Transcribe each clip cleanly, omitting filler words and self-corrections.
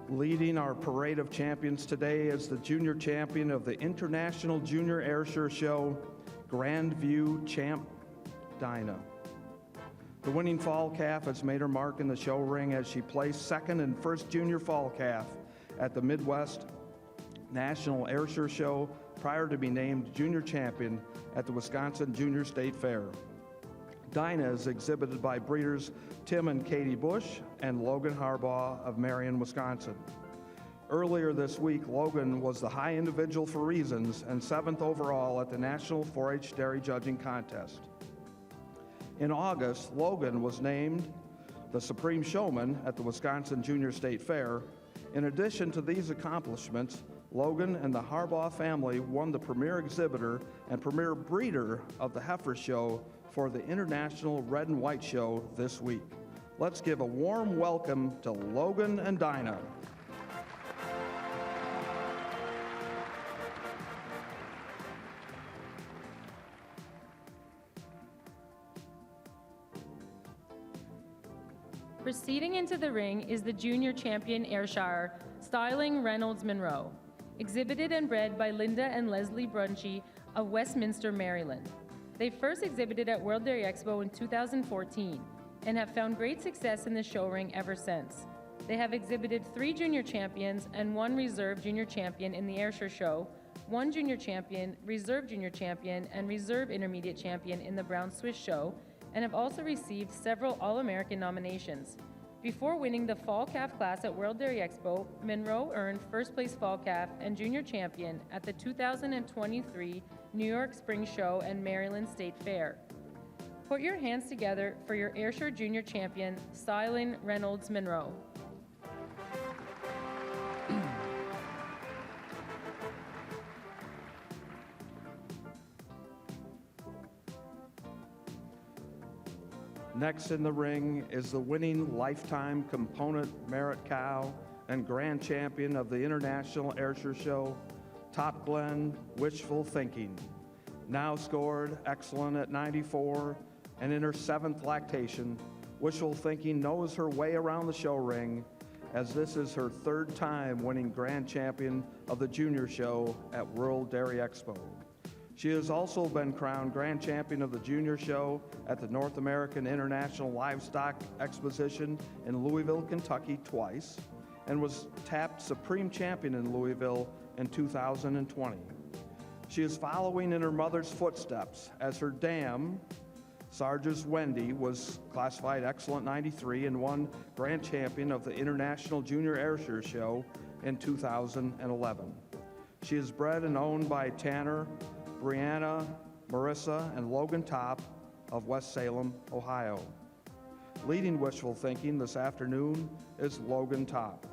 Leading our parade of champions today is the junior champion of the International Junior Ayrshire Show, Grandview Champ Dinah. The winning fall calf has made her mark in the show ring as she placed second in first junior fall calf at the Midwest National Ayrshire Show prior to being named junior champion at the Wisconsin Junior State Fair. Dinah is exhibited by breeders Tim and Katie Bush and Logan Harbaugh of Marion, Wisconsin. Earlier this week, Logan was the high individual for reasons and 7th overall at the National 4-H Dairy Judging Contest. In August, Logan was named the Supreme Showman at the Wisconsin Junior State Fair. In addition to these accomplishments, Logan and the Harbaugh family won the premier exhibitor and premier breeder of the Heifer Show for the International Red and White Show this week. Let's give a warm welcome to Logan and Dinah. Proceeding into the ring is the junior champion Ayrshire, Styling Reynolds Monroe, exhibited and bred by Linda and Leslie Brunchy of Westminster, Maryland. They first exhibited at World Dairy Expo in 2014 and have found great success in the show ring ever since. They have exhibited 3 junior champions and 1 reserve junior champion in the Ayrshire Show, 1 junior champion, reserve junior champion, and reserve intermediate champion in the Brown Swiss Show, and have also received several All-American nominations. Before winning the fall calf class at World Dairy Expo, Monroe earned first place fall calf and junior champion at the 2023 New York Spring Show and Maryland State Fair. Put your hands together for your Ayrshire Junior Champion, Styling Reynolds Monroe. Next in the ring is the winning lifetime component merit cow and grand champion of the International Ayrshire Show, Top Glen Wishful Thinking. Now scored excellent at 94 and in her 7th lactation, Wishful Thinking knows her way around the show ring as this is her 3rd time winning grand champion of the junior show at World Dairy Expo. She has also been crowned grand champion of the junior show at the North American International Livestock Exposition in Louisville, Kentucky twice, and was tapped supreme champion in Louisville in 2020. She is following in her mother's footsteps as her dam, Sarge's Wendy, was classified excellent 93 and won grand champion of the International Junior Ayrshire Show in 2011. She is bred and owned by Tanner, Brianna, Marissa, and Logan Top of West Salem, Ohio. Leading Wishful Thinking this afternoon is Logan Top.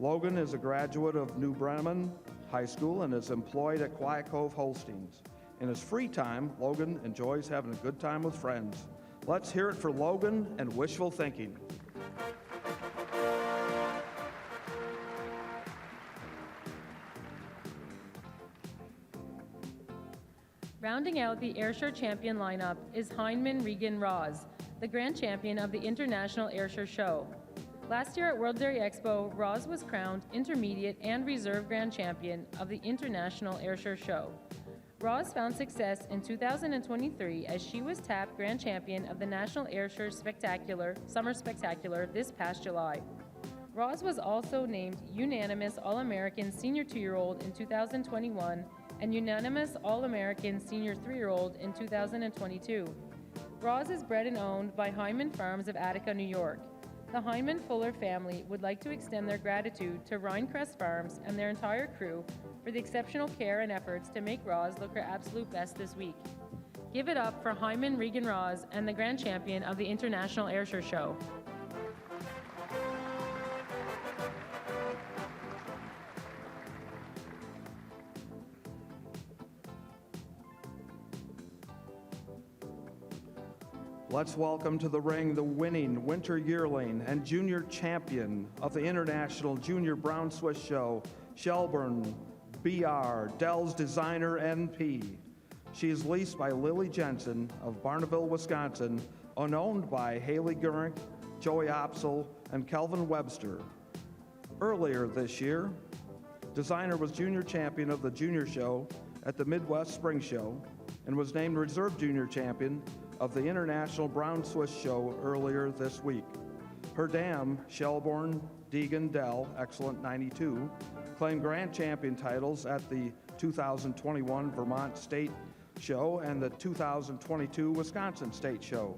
Logan is a graduate of New Bremen High School and is employed at Quiet Cove Holsteins. In his free time, Logan enjoys having a good time with friends. Let's hear it for Logan and Wishful Thinking. Rounding out the Ayrshire champion lineup is Heinemann Regan Ross, the grand champion of the International Ayrshire Show. Last year at World Dairy Expo, Ross was crowned intermediate and reserve grand champion of the International Ayrshire Show. Ross found success in 2023 as she was tapped grand champion of the National Ayrshire Summer Spectacular this past July. Ross was also named unanimous All-American Senior 2-year-old in 2021 and unanimous All-American Senior 3-year-old in 2022. Ross is bred and owned by Hyman Farms of Attica, New York. The Hyman Fuller family would like to extend their gratitude to Rhinecrest Farms and their entire crew for the exceptional care and efforts to make Ross look her absolute best this week. Give it up for Heinemann Regan Ross and the grand champion of the International Ayrshire Show. Let's welcome to the ring the winning winter yearling and junior champion of the International Junior Brown Swiss Show, Shelburne BR, Dell's Designer NP. She is leased by Lily Jensen of Barneville, Wisconsin, and owned by Haley Gurink, Joey Opsel, and Kelvin Webster. Earlier this year, Designer was junior champion of the junior show at the Midwest Spring Show and was named reserve junior champion of the International Brown Swiss Show earlier this week. Her dam, Shelbourne Deegan Dell, Excellent 92, claimed grand champion titles at the 2021 Vermont State Show and the 2022 Wisconsin State Show.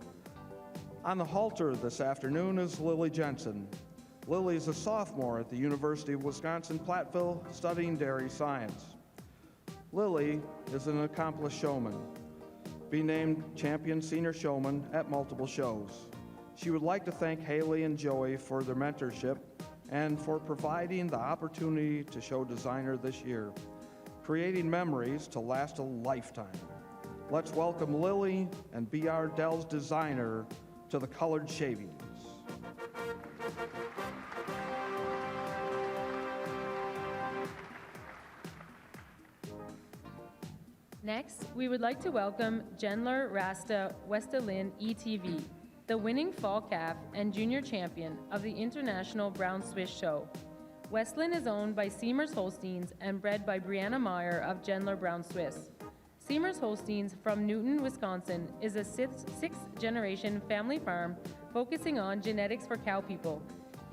On the halter this afternoon is Lily Jensen. Lily is a sophomore at the University of Wisconsin-Platteville studying dairy science. Lily is an accomplished showman, being named champion senior showman at multiple shows. She would like to thank Haley and Joey for their mentorship and for providing the opportunity to show Designer this year, creating memories to last a lifetime. Let's welcome Lily and B.R. Dell's Designer to the Colored Shavings. Next, we would like to welcome Jenler Rasta Westelin ETV, the winning fall calf and junior champion of the International Brown Swiss Show. Westlin is owned by Seamers Holsteins and bred by Brianna Meyer of Jenler Brown Swiss. Seamers Holsteins from Newton, Wisconsin is a sixth generation family farm focusing on genetics for cow people.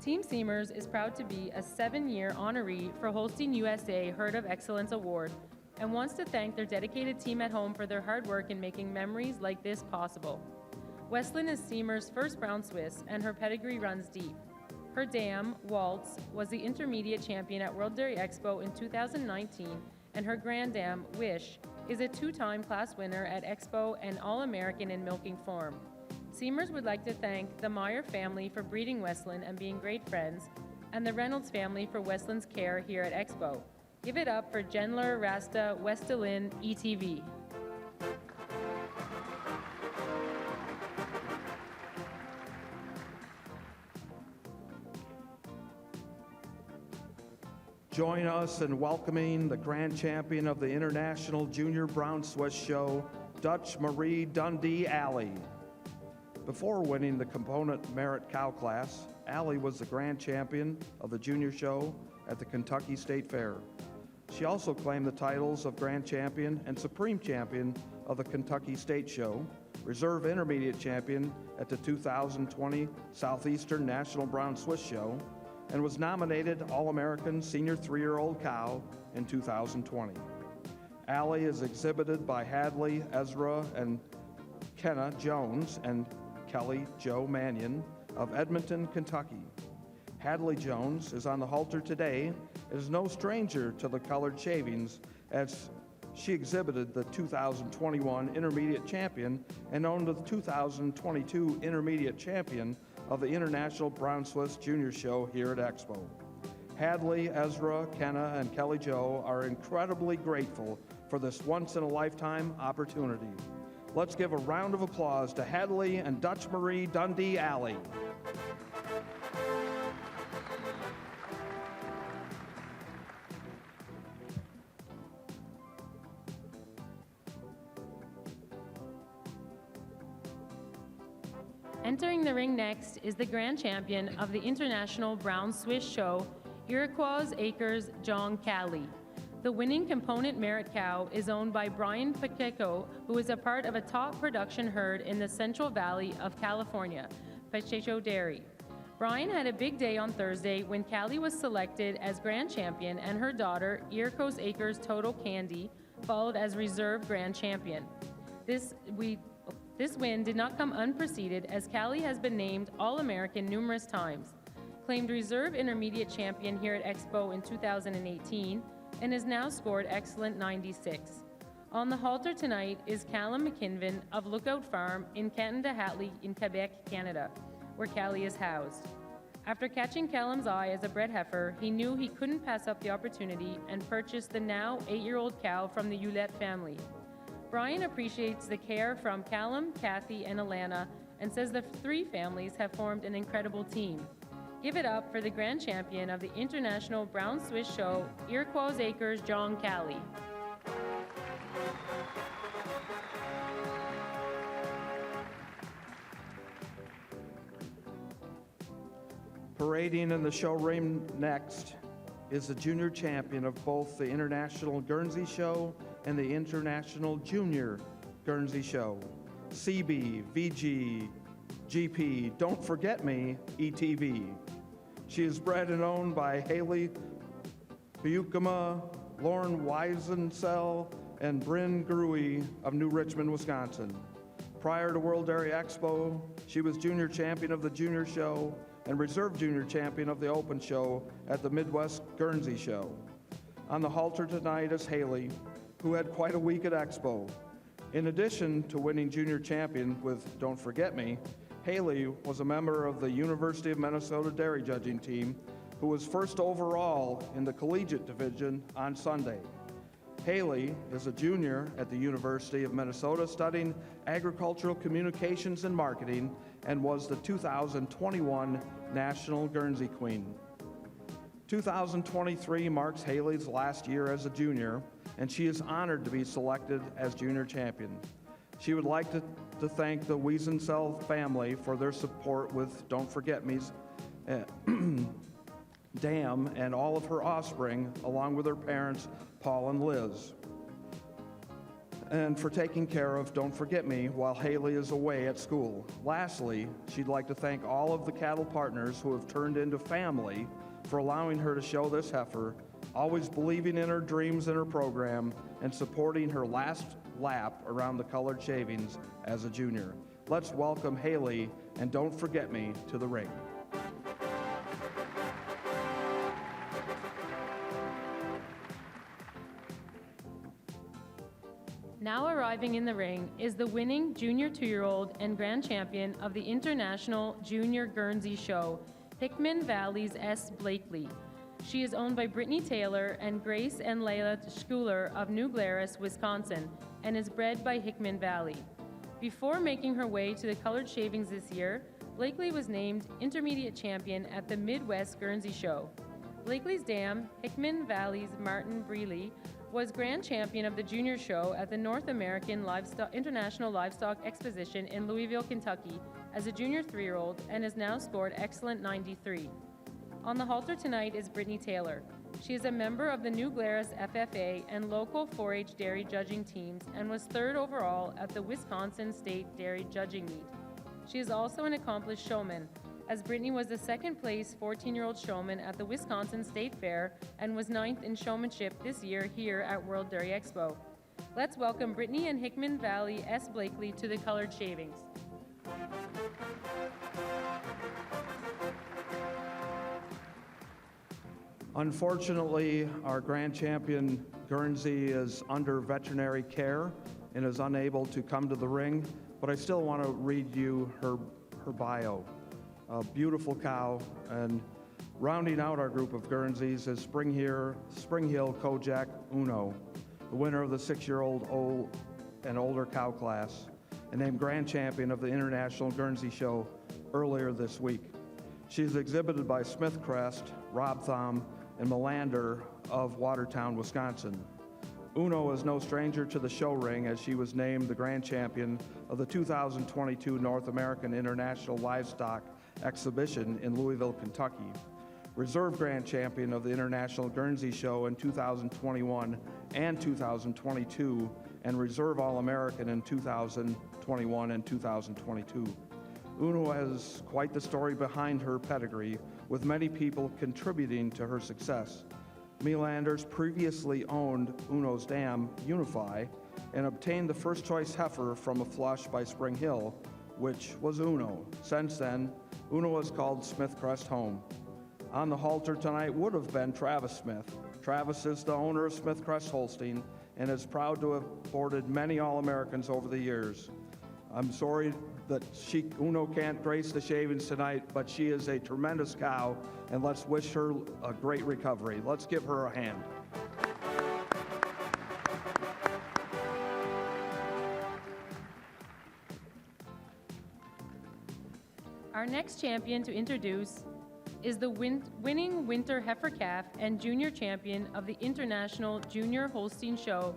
Team Seamers is proud to be a 7-year honoree for Holstein USA Herd of Excellence Award and wants to thank their dedicated team at home for their hard work in making memories like this possible. Westlin is Seamers' first Brown Swiss, and her pedigree runs deep. Her dam, Waltz, was the intermediate champion at World Dairy Expo in 2019, and her grand dam, Wish, is a 2-time class winner at Expo and All-American in milking form. Seamers would like to thank the Meyer family for breeding Westlin and being great friends, and the Reynolds family for Westlin's care here at Expo. Give it up for Jenler Rasta Westelin ETV. Join us in welcoming the grand champion of the International Junior Brown Swiss Show, Dutch Marie Dundee Alley. Before winning the component merit cow class, Alley was the grand champion of the junior show at the Kentucky State Fair. She also claimed the titles of grand champion and supreme champion of the Kentucky State Show, reserve intermediate champion at the 2020 Southeastern National Brown Swiss Show, and was nominated All-American Senior 3-Year-Old Cow in 2020. Allie is exhibited by Hadley, Ezra, and Kenna Jones and Kelly Jo Mannion of Edmonton, Kentucky. Hadley Jones is on the halter today and is no stranger to the colored shavings as she exhibited the 2021 Intermediate Champion and owned the 2022 Intermediate Champion of the International Brown Swiss Junior Show here at Expo. Hadley, Ezra, Kenna, and Kelly Jo are incredibly grateful for this once-in-a-lifetime opportunity. Let's give a round of applause to Hadley and Dutch Marie Dundee Alley. Entering the ring next is the grand champion of the International Brown Swiss Show, Iroquois Acres John Cali. The winning component merit cow is owned by Brian Pacheco, who is a part of a top production herd in the Central Valley of California, Pacheco Dairy. Brian had a big day on Thursday when Cali was selected as grand champion and her daughter, Iroquois Acres Total Candy, followed as reserve grand champion. This win did not come unpreceded as Cali has been named All-American numerous times, claimed reserve intermediate champion here at Expo in 2018, and has now scored Excellent 96. On the halter tonight is Callum McKinvin of Lookout Farm in Canton-de-Hatley in Quebec, Canada, where Cali is housed. After catching Callum's eye as a bred heifer, he knew he couldn't pass up the opportunity and purchased the now 8-year-old cow from the Hewlett family. Brian appreciates the care from Callum, Kathy, and Alana, and says the 3 families have formed an incredible team. Give it up for the grand champion of the International Brown Swiss Show, Iroquois Acres John Cali. Parading in the showroom next is the junior champion of both the International Guernsey Show and the International Junior Guernsey Show. CB, VG, GP, Don't Forget Me, ETV. She is bred and owned by Haley Buyukama, Lauren Weisensell, and Bryn Gruey of New Richmond, Wisconsin. Prior to World Dairy Expo, she was junior champion of the Junior Show and reserve junior champion of the Open Show at the Midwest Guernsey Show. On the halter tonight is Haley, who had quite a week at Expo. In addition to winning junior champion with Don't Forget Me, Haley was a member of the University of Minnesota dairy judging team, who was first overall in the collegiate division on Sunday. Haley is a junior at the University of Minnesota studying agricultural communications and marketing and was the 2021 National Guernsey Queen. 2023 marks Haley's last year as a junior, and she is honored to be selected as junior champion. She would like to thank the Weisensell family for their support with Don't Forget Me's dam and all of her offspring, along with her parents, Paul and Liz, and for taking care of Don't Forget Me while Haley is away at school. Lastly, she'd like to thank all of the cattle partners who have turned into family for allowing her to show this heifer, always believing in her dreams and her program, and supporting her last lap around the colored shavings as a junior. Let's welcome Haley and Don't Forget Me to the ring. Now arriving in the ring is the winning junior 2-year-old and grand champion of the International Junior Guernsey Show, Hickman Valley's S. Blakely. She is owned by Brittany Taylor and Grace and Layla Schooler of New Glarus, Wisconsin, and is bred by Hickman Valley. Before making her way to the colored shavings this year, Blakely was named intermediate champion at the Midwest Guernsey Show. Blakely's dam, Hickman Valley's Martin Breeley, was grand champion of the junior show at the North American International Livestock Exposition in Louisville, Kentucky as a junior 3-year-old and has now scored excellent 93. On the halter tonight is Brittany Taylor. She is a member of the New Glarus FFA and local 4-H dairy judging teams and was 3rd overall at the Wisconsin State Dairy Judging Meet. She is also an accomplished showman, as Brittany was the 2nd place 14-year-old showman at the Wisconsin State Fair and was 9th in showmanship this year here at World Dairy Expo. Let's welcome Brittany and Hickman Valley S. Blakely to the colored shavings. Unfortunately, our grand champion Guernsey is under veterinary care and is unable to come to the ring, but I still want to read you her bio. A beautiful cow, and rounding out our group of Guernseys is Spring Hill Kojak Uno, the winner of the 6-year-old old and older cow class, and named grand champion of the International Guernsey Show earlier this week. She is exhibited by Smith Crest, Rob Thom, and Melander of Watertown, Wisconsin. Uno is no stranger to the show ring, as she was named the grand champion of the 2022 North American International Livestock Exhibition in Louisville, Kentucky, reserve grand champion of the International Guernsey Show in 2021 and 2022, and reserve All-American in 2021 and 2022. Uno has quite the story behind her pedigree, with many people contributing to her success. Melanders previously owned Uno's dam, Unify, and obtained the first choice heifer from a flush by Spring Hill, which was Uno. Since then, Uno has called Smith Crest home. On the halter tonight would have been Travis Smith. Travis is the owner of Smith Crest Holstein and is proud to have boarded many All-Americans over the years. I'm sorry that Uno can't grace the shavings tonight, but she is a tremendous cow, and let's wish her a great recovery. Let's give her a hand. Our next champion to introduce is the winning winter heifer calf and junior champion of the International Junior Holstein Show,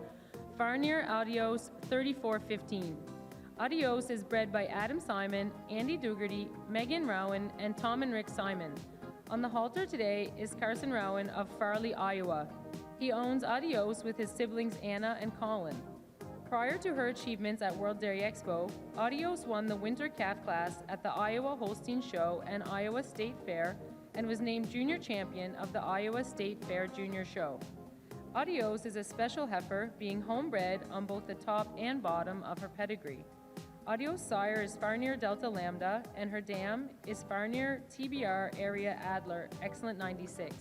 Farnier Adios 3415. Adios is bred by Adam Simon, Andy Dougherty, Megan Rowan, and Tom and Rick Simon. On the halter today is Carson Rowan of Farley, Iowa. He owns Adios with his siblings Anna and Colin. Prior to her achievements at World Dairy Expo, Adios won the Winter Calf class at the Iowa Holstein Show and Iowa State Fair and was named Junior Champion of the Iowa State Fair Junior Show. Adios is a special heifer, being homebred on both the top and bottom of her pedigree. Adios' sire is Farnier Delta Lambda, and her dam is Farnier TBR Area Adler, Excellent 96.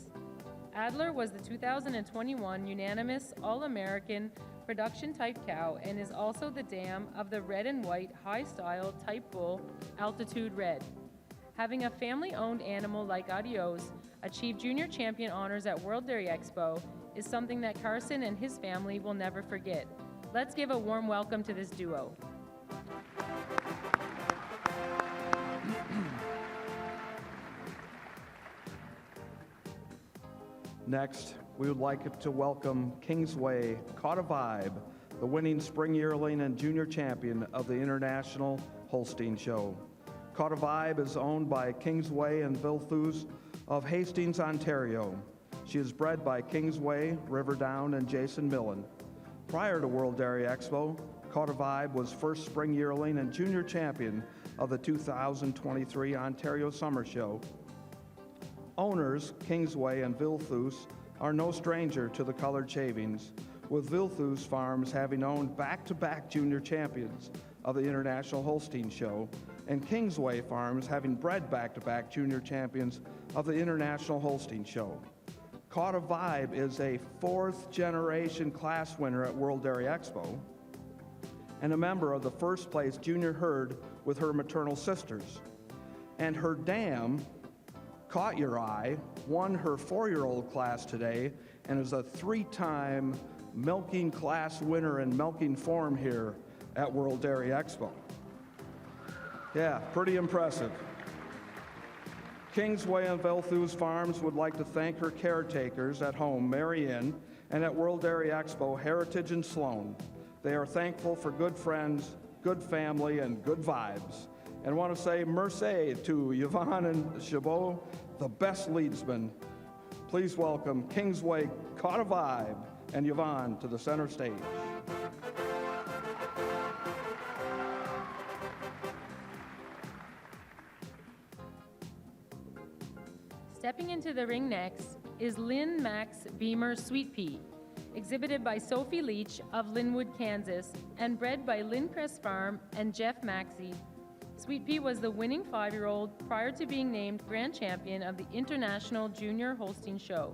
Adler was the 2021 unanimous All-American production type cow and is also the dam of the red and white high-style type bull, Altitude Red. Having a family-owned animal like Adios achieve junior champion honors at World Dairy Expo is something that Carson and his family will never forget. Let's give a warm welcome to this duo. Next, we would like to welcome Kingsway Caught a Vibe, the winning spring yearling and junior champion of the International Holstein Show. Caught a Vibe is owned by Kingsway and Vilthus of Hastings, Ontario. She is bred by Kingsway, Riverdown, and Jason Millen. Prior to World Dairy Expo, Caught a Vibe was first spring yearling and junior champion of the 2023 Ontario Summer Show. Owners, Kingsway and Vilthus, are no stranger to the colored shavings, with Vilthus Farms having owned back-to-back junior champions of the International Holstein Show, and Kingsway Farms having bred back-to-back junior champions of the International Holstein Show. Caught a Vibe is a fourth-generation class winner at World Dairy Expo and a member of the first-place junior herd with her maternal sisters. And her dam, Caught Your Eye, won her 4-year-old class today and is a 3-time milking class winner in milking form here at World Dairy Expo. Yeah, pretty impressive. Kingsway and Vilthus Farms would like to thank her caretakers at home, Mary Ann, and at World Dairy Expo, Heritage and Sloan. They are thankful for good friends, good family, and good vibes. And want to say merci to Yvonne and Chabot, the best leadsmen. Please welcome Kingsway Caught a Vibe and Yvonne to the center stage. Stepping into the ring next is Lynn Max Beamer Sweet Pea, exhibited by Sophie Leach of Linwood, Kansas, and bred by Lindcrest Farm and Jeff Maxey. Sweet Pea was the winning 5-year-old prior to being named Grand Champion of the International Junior Holstein Show.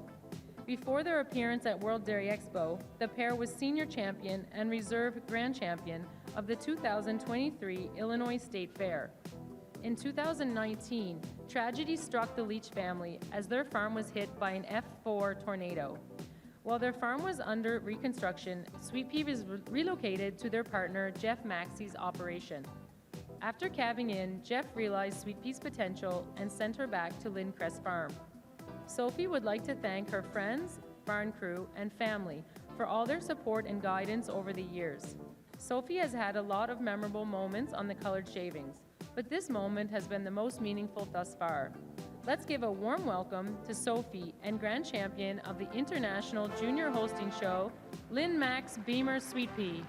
Before their appearance at World Dairy Expo, the pair was Senior Champion and Reserve Grand Champion of the 2023 Illinois State Fair. In 2019, tragedy struck the Leach family as their farm was hit by an F4 tornado. While their farm was under reconstruction, Sweet Pea was relocated to their partner Jeff Maxey's operation. After calving in, Jeff realized Sweet Pea's potential and sent her back to Lindcrest Farm. Sophie would like to thank her friends, barn crew, and family for all their support and guidance over the years. Sophie has had a lot of memorable moments on the colored shavings, but this moment has been the most meaningful thus far. Let's give a warm welcome to Sophie and Grand Champion of the International Junior Holstein Show, Lynn Max Beamer Sweet Pea.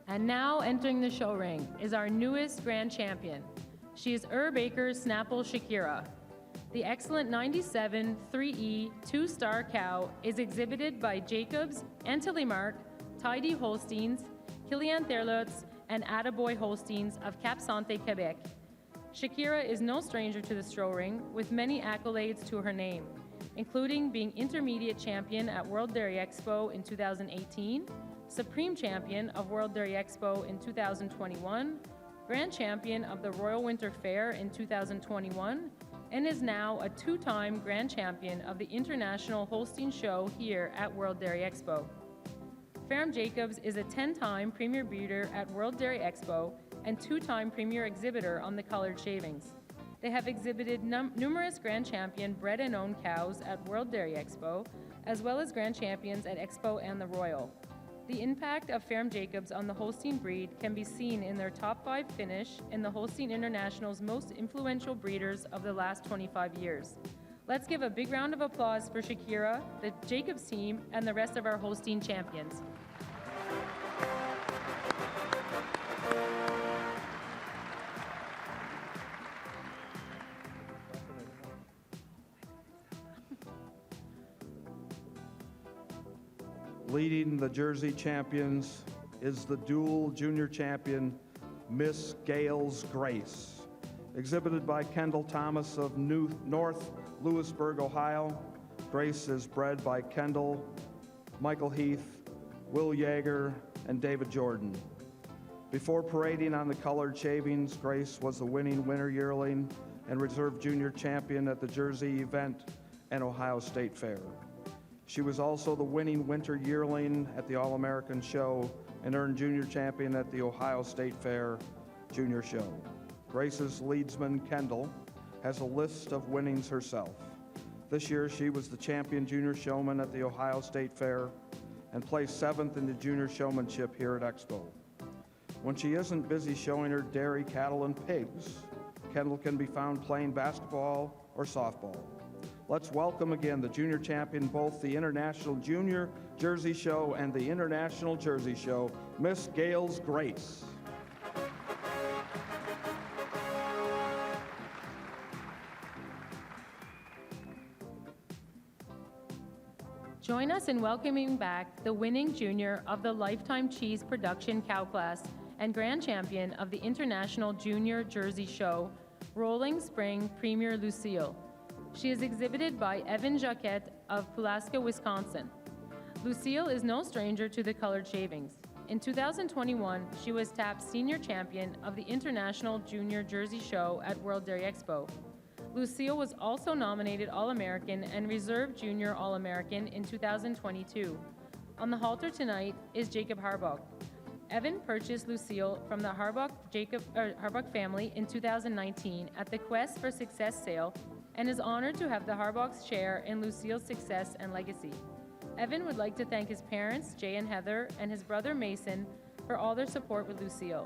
And now entering the show ring is our newest Grand Champion. She is Baker's Snapple Shakira. The excellent 97 3E 2-star cow is exhibited by Jacobs, Antillimark, Tidy Holsteins, Kilian Therlutz, and Attaboy Holsteins of Cap Santé, Quebec. Shakira is no stranger to the show ring, with many accolades to her name, including being Intermediate Champion at World Dairy Expo in 2018, Supreme Champion of World Dairy Expo in 2021, Grand Champion of the Royal Winter Fair in 2021, and is now a 2-time Grand Champion of the International Holstein Show here at World Dairy Expo. Ferrum Jacobs is a 10-time Premier Breeder at World Dairy Expo and 2-time Premier Exhibitor on the colored shavings. They have exhibited numerous Grand Champion bred and owned cows at World Dairy Expo, as well as Grand Champions at Expo and the Royal. The impact of Ferm Jacobs on the Holstein breed can be seen in their top 5 finish in the Holstein International's most influential breeders of the last 25 years. Let's give a big round of applause for Shakira, the Jacobs team, and the rest of our Holstein champions. Leading the Jersey champions is the dual junior champion, Miss Gales Grace. Exhibited by Kendall Thomas of North Lewisburg, Ohio, Grace is bred by Kendall, Michael Heath, Will Yeager, and David Jordan. Before parading on the colored shavings, Grace was the winning winter yearling and reserve junior champion at the Jersey event and Ohio State Fair. She was also the winning winter yearling at the All-American Show and earned junior champion at the Ohio State Fair Junior Show. Grace's leadsman, Kendall, has a list of winnings herself. This year, she was the champion junior showman at the Ohio State Fair and placed 7th in the junior showmanship here at Expo. When she isn't busy showing her dairy, cattle, and pigs, Kendall can be found playing basketball or softball. Let's welcome again the junior champion, both the International Junior Jersey Show and the International Jersey Show, Miss Gales Grace. Join us in welcoming back the winning junior of the Lifetime Cheese Production Cow Class and grand champion of the International Junior Jersey Show, Rolling Spring Premier Lucille. She is exhibited by Evan Jacquet of Pulaska, Wisconsin. Lucille is no stranger to the colored shavings. In 2021, she was tapped senior champion of the International Junior Jersey Show at World Dairy Expo. Lucille was also nominated All-American and Reserve Junior All-American in 2022. On the halter tonight is Jacob Harbuck. Evan purchased Lucille from the Harbuck family in 2019 at the Quest for Success sale and is honored to have the Harbucks share in Lucille's success and legacy. Evan would like to thank his parents, Jay and Heather, and his brother Mason for all their support with Lucille.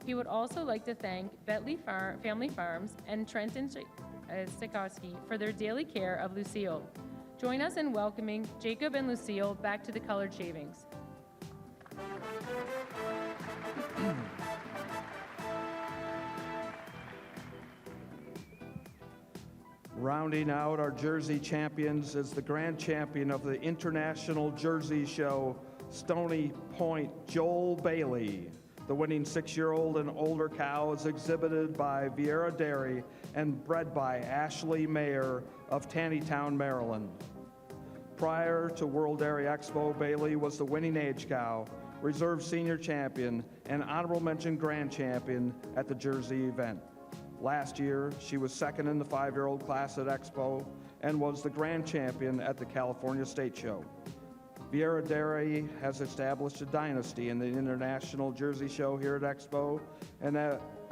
He would also like to thank Bentley Family Farms and Trenton Sikorsky for their daily care of Lucille. Join us in welcoming Jacob and Lucille back to the colored shavings. Rounding out our Jersey champions is the grand champion of the International Jersey Show, Stony Point, Joel Bailey. The winning 6-year-old and older cow is exhibited by Vieira Dairy and bred by Ashley Mayer of Taneytown, Maryland. Prior to World Dairy Expo, Bailey was the winning age cow, reserve senior champion, and honorable mention grand champion at the Jersey event. Last year, she was second in the 5-year-old class at Expo and was the grand champion at the California State Show. Vieira Dairy has established a dynasty in the International Jersey Show here at Expo, and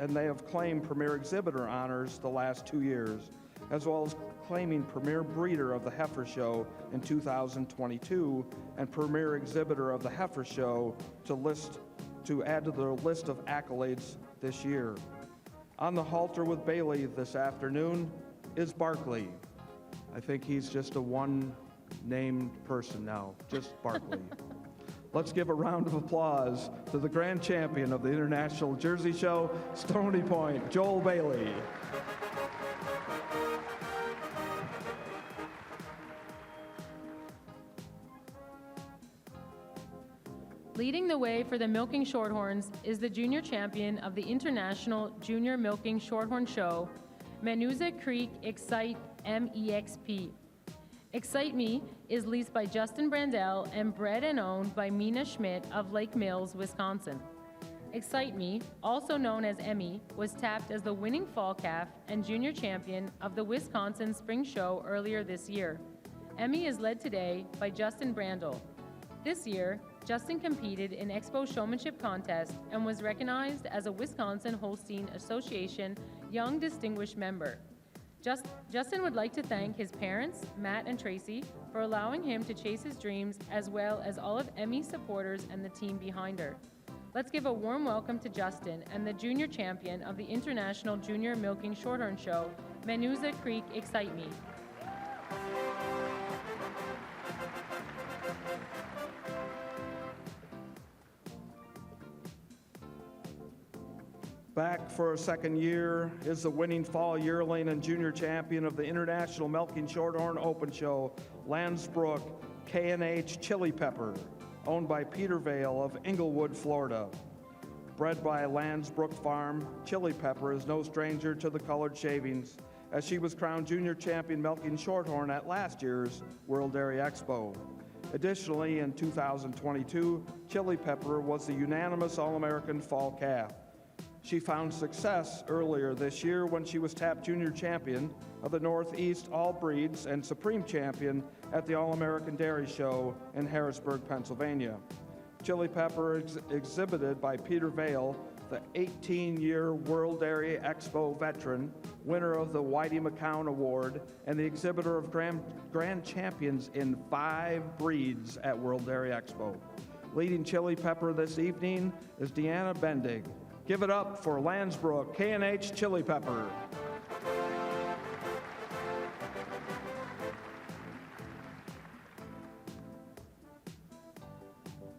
they have claimed Premier Exhibitor honors the last 2 years, as well as claiming Premier Breeder of the Heifer Show in 2022 and Premier Exhibitor of the Heifer Show to add to their list of accolades this year. On the halter with Bailey this afternoon is Barkley. I think he's just a one-named person now, just Barkley. Let's give a round of applause to the grand champion of the International Jersey Show, Stony Point, Joel Bailey. Leading the way for the Milking Shorthorns is the junior champion of the International Junior Milking Shorthorn Show, Manuza Creek Excite MEXP. Excite Me is leased by Justin Brandell and bred and owned by Mina Schmidt of Lake Mills, Wisconsin. Excite Me, also known as Emmy, was tapped as the winning fall calf and junior champion of the Wisconsin Spring Show earlier this year. Emmy is led today by Justin Brandel. This year, Justin competed in Expo Showmanship Contest and was recognized as a Wisconsin Holstein Association Young Distinguished Member. Justin would like to thank his parents, Matt and Tracy, for allowing him to chase his dreams, as well as all of Emmy's supporters and the team behind her. Let's give a warm welcome to Justin and the junior champion of the International Junior Milking Shorthorn Show, Menuza Creek Excite Me. Back for a second year is the winning fall yearling and junior champion of the International Milking Shorthorn Open Show, Landsbrook K&H Chili Pepper, owned by Peter Vale of Inglewood, Florida. Bred by Landsbrook Farm, Chili Pepper is no stranger to the colored shavings, as she was crowned junior champion milking shorthorn at last year's World Dairy Expo. Additionally, in 2022, Chili Pepper was the unanimous All-American Fall Calf. She found success earlier this year when she was tapped junior champion of the Northeast All Breeds and supreme champion at the All-American Dairy Show in Harrisburg, Pennsylvania. Chili Pepper exhibited by Peter Vale, the 18-year World Dairy Expo veteran, winner of the Whitey McCown Award, and the exhibitor of grand champions in 5 breeds at World Dairy Expo. Leading Chili Pepper this evening is Deanna Bendig. Give it up for Landsbrook K&H Chili Pepper.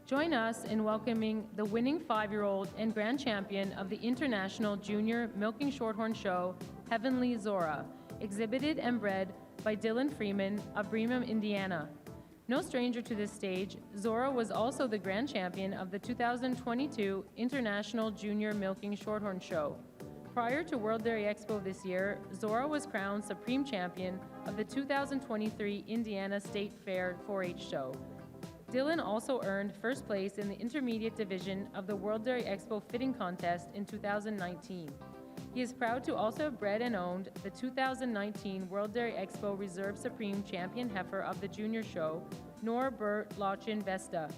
Join us in welcoming the winning 5-year-old and grand champion of the International Junior Milking Shorthorn Show, Heavenly Zora, exhibited and bred by Dylan Freeman of Bremen, Indiana. No stranger to this stage, Zora was also the grand champion of the 2022 International Junior Milking Shorthorn Show. Prior to World Dairy Expo this year, Zora was crowned supreme champion of the 2023 Indiana State Fair 4-H show. Dylan also earned first place in the intermediate division of the World Dairy Expo fitting contest in 2019. He is proud to also have bred and owned the 2019 World Dairy Expo Reserve Supreme Champion Heifer of the Junior Show, Norbert Lachin Vesta.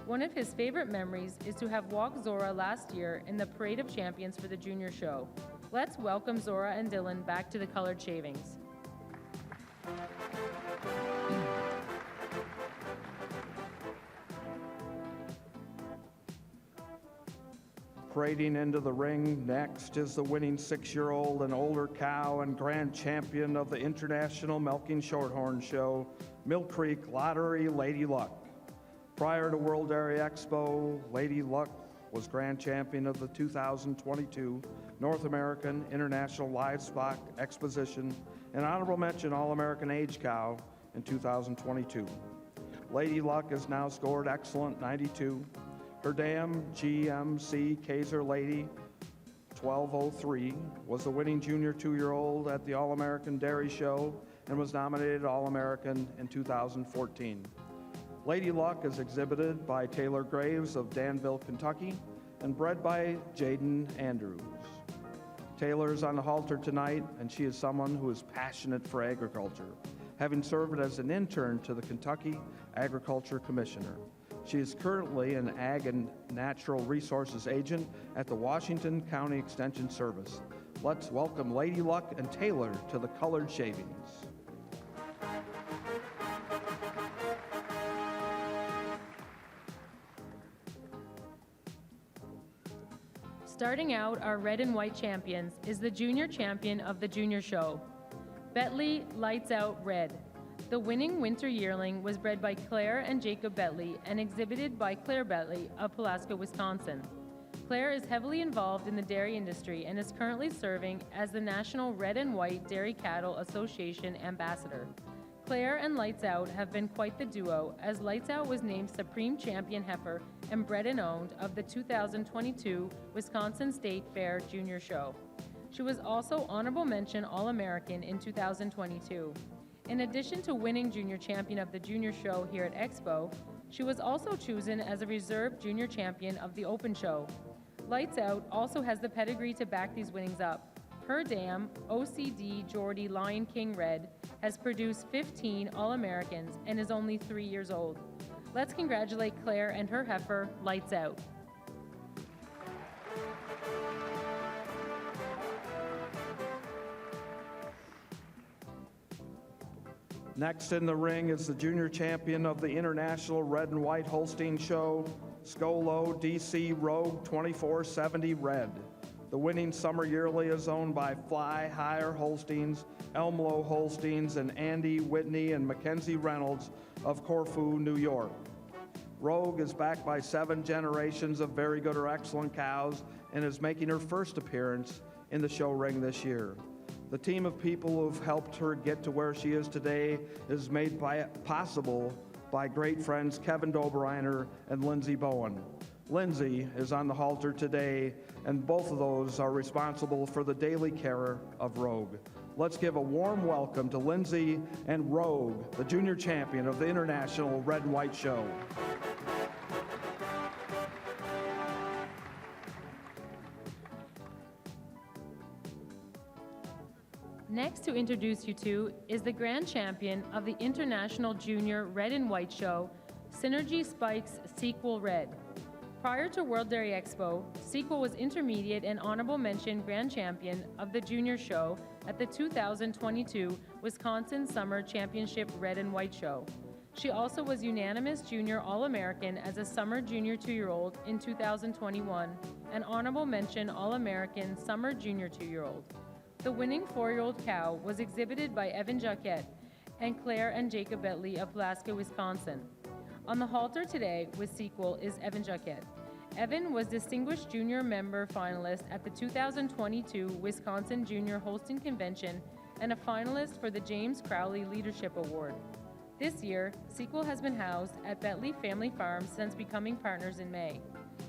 One of his favorite memories is to have walked Zora last year in the Parade of Champions for the Junior Show. Let's welcome Zora and Dylan back to the Colored Shavings. Parading into the ring next is the winning 6-year-old and older cow and grand champion of the International Milking Shorthorn Show, Mill Creek Lottery Lady Luck. Prior to World Dairy Expo, Lady Luck was grand champion of the 2022 North American International Livestock Exposition and honorable mention All-American Age Cow in 2022. Lady Luck has now scored excellent 92. Her dam, GMC Kaiser Lady 1203, was the winning junior 2-year-old at the All-American Dairy Show and was nominated All-American in 2014. Lady Luck is exhibited by Taylor Graves of Danville, Kentucky, and bred by Jaden Andrews. Taylor is on the halter tonight, and she is someone who is passionate for agriculture, having served as an intern to the Kentucky Agriculture Commissioner. She is currently an Ag and Natural Resources agent at the Washington County Extension Service. Let's welcome Lady Luck and Taylor to the Colored Shavings. Starting out, our red and white champions is the junior champion of the Junior Show, Betley Lights Out Red. The winning winter yearling was bred by Claire and Jacob Betley and exhibited by Claire Betley of Pulaski, Wisconsin. Claire is heavily involved in the dairy industry and is currently serving as the National Red and White Dairy Cattle Association ambassador. Claire and Lights Out have been quite the duo, as Lights Out was named Supreme Champion Heifer and bred and owned of the 2022 Wisconsin State Fair Junior Show. She was also honorable mention All-American in 2022. In addition to winning junior champion of the Junior Show here at Expo, she was also chosen as a reserve junior champion of the Open Show. Lights Out also has the pedigree to back these winnings up. Her dam, OCD Geordie Lion King Red, has produced 15 All-Americans and is only 3 years old. Let's congratulate Claire and her heifer, Lights Out. Next in the ring is the junior champion of the International Red and White Holstein Show, Skolo DC Rogue 2470 Red. The winning summer yearly is owned by Fly Higher Holsteins, Elmlow Holsteins, and Andy Whitney and Mackenzie Reynolds of Corfu, New York. Rogue is backed by 7 generations of very good or excellent cows and is making her first appearance in the show ring this year. The team of people who've helped her get to where she is today is made possible by great friends Kevin Dobereiner and Lindsey Bowen. Lindsey is on the halter today, and both of those are responsible for the daily care of Rogue. Let's give a warm welcome to Lindsey and Rogue, the junior champion of the International Red and White Show. Next to introduce you to is the grand champion of the International Junior Red and White Show, Synergy Spikes Sequel Red. Prior to World Dairy Expo, Sequel was intermediate and honorable mention grand champion of the junior show at the 2022 Wisconsin Summer Championship Red and White Show. She also was unanimous junior All-American as a summer junior 2-year-old in 2021 and honorable mention All-American summer junior 2-year-old. The winning 4-year-old cow was exhibited by Evan Jacquet and Claire and Jacob Bentley of Pulaski, Wisconsin. On the halter today with Sequel is Evan Jacquet. Evan was Distinguished Junior Member Finalist at the 2022 Wisconsin Junior Holstein Convention and a finalist for the James Crowley Leadership Award. This year, Sequel has been housed at Bentley Family Farm since becoming partners in May.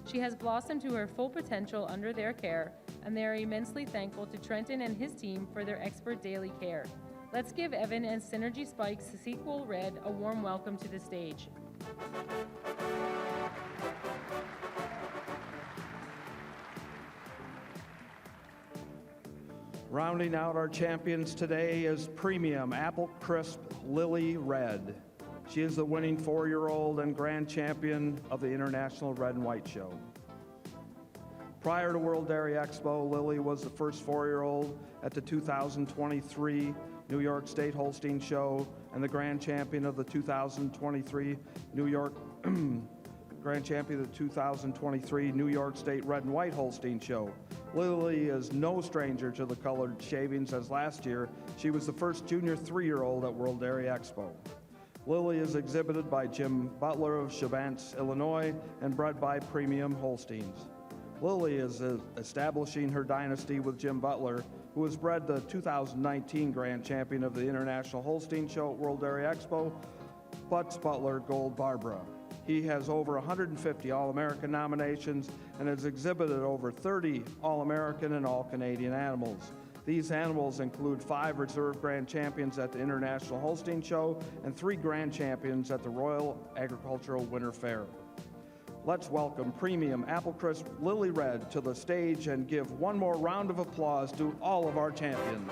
She has blossomed to her full potential under their care, and they are immensely thankful to Trenton and his team for their expert daily care. Let's give Evan and Synergy Spikes Sequel Red a warm welcome to the stage. Rounding out our champions today is Premium Apple Crisp Lily Red. She is the winning 4-year-old and grand champion of the International Red and White Show. Prior to World Dairy Expo, Lily was the first 4-year-old at the 2023 New York State Holstein Show and the grand champion of the 2023 New York State Red and White Holstein Show. Lily is no stranger to the colored shavings, as last year she was the first junior 3-year-old at World Dairy Expo. Lily is exhibited by Jim Butler of Chavance, Illinois, and bred by Premium Holsteins. Lily is establishing her dynasty with Jim Butler, who has bred the 2019 grand champion of the International Holstein Show at World Dairy Expo, Butts Butler Gold Barbara. He has over 150 All-American nominations and has exhibited over 30 All-American and All-Canadian animals. These animals include 5 reserve grand champions at the International Holstein Show and 3 grand champions at the Royal Agricultural Winter Fair. Let's welcome Premium Apple Crisp Lily Red to the stage and give one more round of applause to all of our champions.